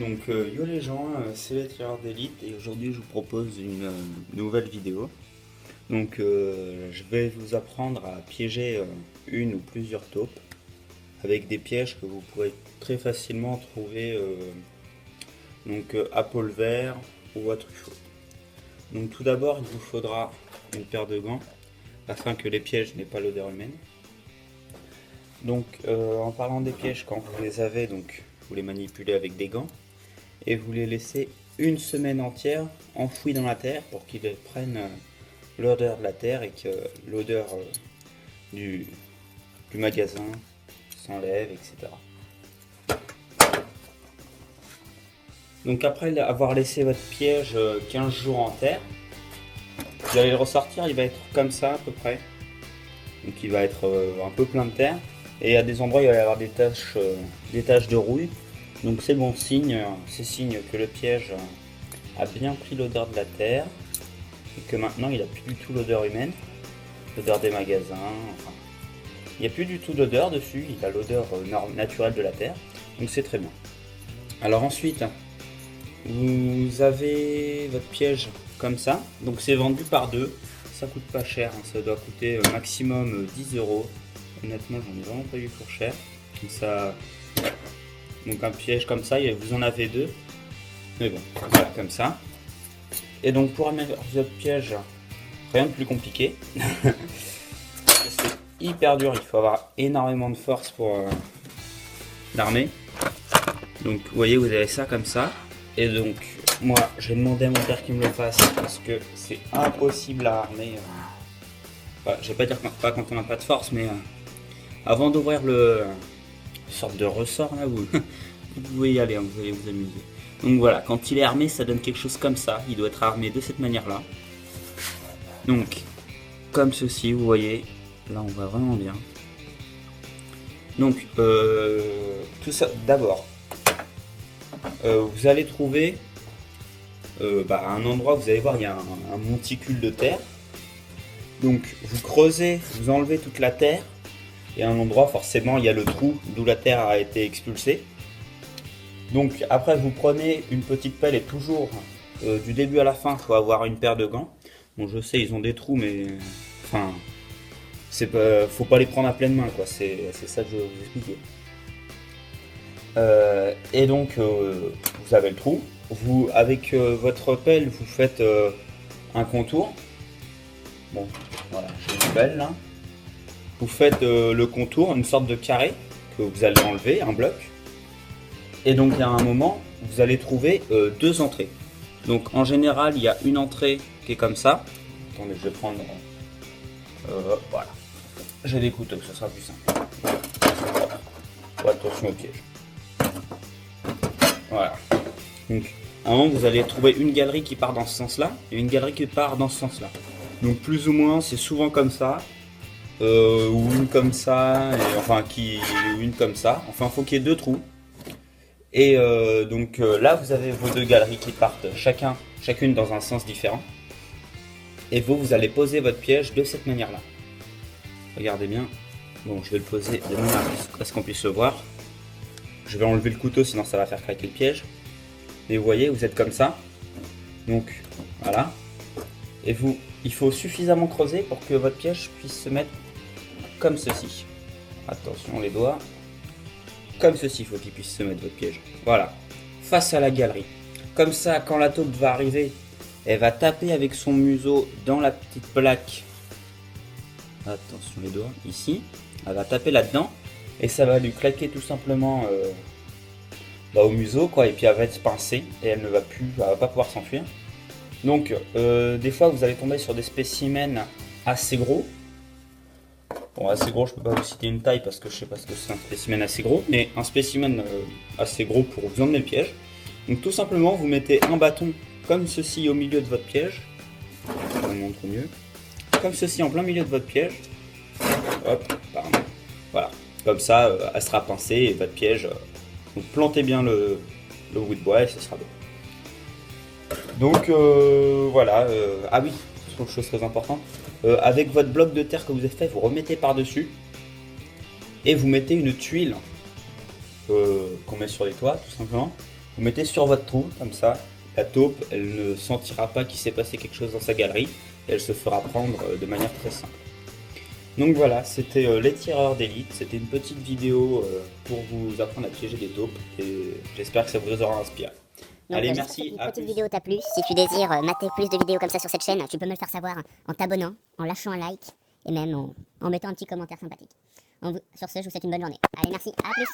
Yo les gens, c'est les tireurs d'élite et aujourd'hui je vous propose une nouvelle vidéo. Je vais vous apprendre à piéger une ou plusieurs taupes avec des pièges que vous pourrez très facilement trouver à pôle vert ou à truffaut. Donc tout d'abord il vous faudra une paire de gants afin que les pièges n'aient pas l'odeur humaine. En parlant des pièges, quand vous les avez, vous les manipulez avec des gants et vous les laissez une semaine entière enfouis dans la terre pour qu'ils prennent l'odeur de la terre et que l'odeur du magasin s'enlève, etc. Donc après avoir laissé votre piège 15 jours en terre, vous allez le ressortir, il va être comme ça à peu près. Donc il va être un peu plein de terre. Et à des endroits il va y avoir des taches de rouille. Donc c'est bon signe, c'est signe que le piège a bien pris l'odeur de la terre et que maintenant il n'a plus du tout l'odeur humaine, l'odeur des magasins, enfin, il n'y a plus du tout d'odeur dessus, il a l'odeur naturelle de la terre, donc c'est très bien. Alors ensuite, vous avez votre piège comme ça, donc c'est vendu par deux, ça coûte pas cher, hein, ça doit coûter maximum 10 €. Honnêtement j'en ai vraiment pas eu pour cher, donc un piège comme ça, vous en avez deux, mais bon, voilà, comme ça. Et donc pour amener votre piège, rien de plus compliqué. C'est hyper dur, il faut avoir énormément de force pour l'armer. Donc vous voyez, vous avez ça comme ça. Et donc moi j'ai demandé à mon père qu'il me le fasse parce que c'est impossible à armer. Je vais pas dire pas quand on n'a pas de force, mais avant d'ouvrir le sorte de ressort là, vous pouvez y aller, hein, vous allez vous amuser. Donc voilà, quand il est armé, ça donne quelque chose comme ça. Il doit être armé de cette manière-là. Donc, comme ceci, vous voyez, là on voit vraiment bien. Donc, tout ça, d'abord, vous allez trouver un endroit, vous allez voir, il y a un monticule de terre. Donc, vous creusez, vous enlevez toute la terre. Et à un endroit, forcément, il y a le trou d'où la terre a été expulsée. Donc après, vous prenez une petite pelle et toujours du début à la fin, il faut avoir une paire de gants. Bon, je sais, ils ont des trous, mais enfin, faut pas les prendre à pleine main, quoi. C'est ça que je vais vous expliquer. Vous avez le trou. Vous, avec votre pelle, vous faites un contour. Bon, voilà, j'ai une pelle là. Vous faites le contour, une sorte de carré que vous allez enlever, un bloc. Et donc à un moment, vous allez trouver deux entrées. Donc en général, il y a une entrée qui est comme ça. Attendez, je vais prendre... voilà. J'ai des couteaux, ça sera plus simple. Attention au piège. Voilà. Donc à un moment, vous allez trouver une galerie qui part dans ce sens-là et une galerie qui part dans ce sens-là. Donc plus ou moins, c'est souvent comme ça. Ou une comme ça, ou une comme ça. Enfin, il faut qu'il y ait deux trous. Et là, vous avez vos deux galeries qui partent chacune dans un sens différent. Et vous allez poser votre piège de cette manière-là. Regardez bien. Bon, je vais le poser de manière à ce qu'on puisse le voir. Je vais enlever le couteau, sinon ça va faire craquer le piège. Mais vous voyez, vous êtes comme ça. Donc, voilà. Et il faut suffisamment creuser pour que votre piège puisse se mettre comme ceci. Attention les doigts. Comme ceci, il faut qu'il puisse se mettre votre piège. Voilà. Face à la galerie. Comme ça, quand la taupe va arriver, elle va taper avec son museau dans la petite plaque. Attention les doigts. Ici. Elle va taper là-dedans. Et ça va lui claquer tout simplement au museau, quoi. Et puis elle va être pincée. Et elle va pas pouvoir s'enfuir. Donc, des fois, vous allez tomber sur des spécimens assez gros. Bon, assez gros, je peux pas vous citer une taille parce que je sais pas ce que c'est un spécimen assez gros, mais un spécimen assez gros pour vous emmener le piège. Donc, tout simplement, vous mettez un bâton comme ceci au milieu de votre piège. Je vous montre mieux. Comme ceci en plein milieu de votre piège. Hop, pardon. Voilà. Comme ça, elle sera pincée et votre piège. Donc, plantez bien le bout de bois et ce sera bon. Donc voilà, ah oui, autre chose très importante, avec votre bloc de terre que vous avez fait, vous remettez par-dessus et vous mettez une tuile qu'on met sur les toits tout simplement Vous mettez sur votre trou, comme ça. La taupe, elle ne sentira pas qu'il s'est passé quelque chose dans sa galerie. Et elle se fera prendre de manière très simple. Donc voilà, c'était les tireurs d'élite. C'était une petite vidéo pour vous apprendre à piéger des taupes. Et j'espère que ça vous aura inspiré. Donc, Allez, j'espère que merci, cette à petite plus. vidéo t'a plu. Si tu désires mater plus de vidéos comme ça sur cette chaîne, tu peux me le faire savoir en t'abonnant, en lâchant un like et même en mettant un petit commentaire sympathique. Sur ce, je vous souhaite une bonne journée. Allez, merci, à plus.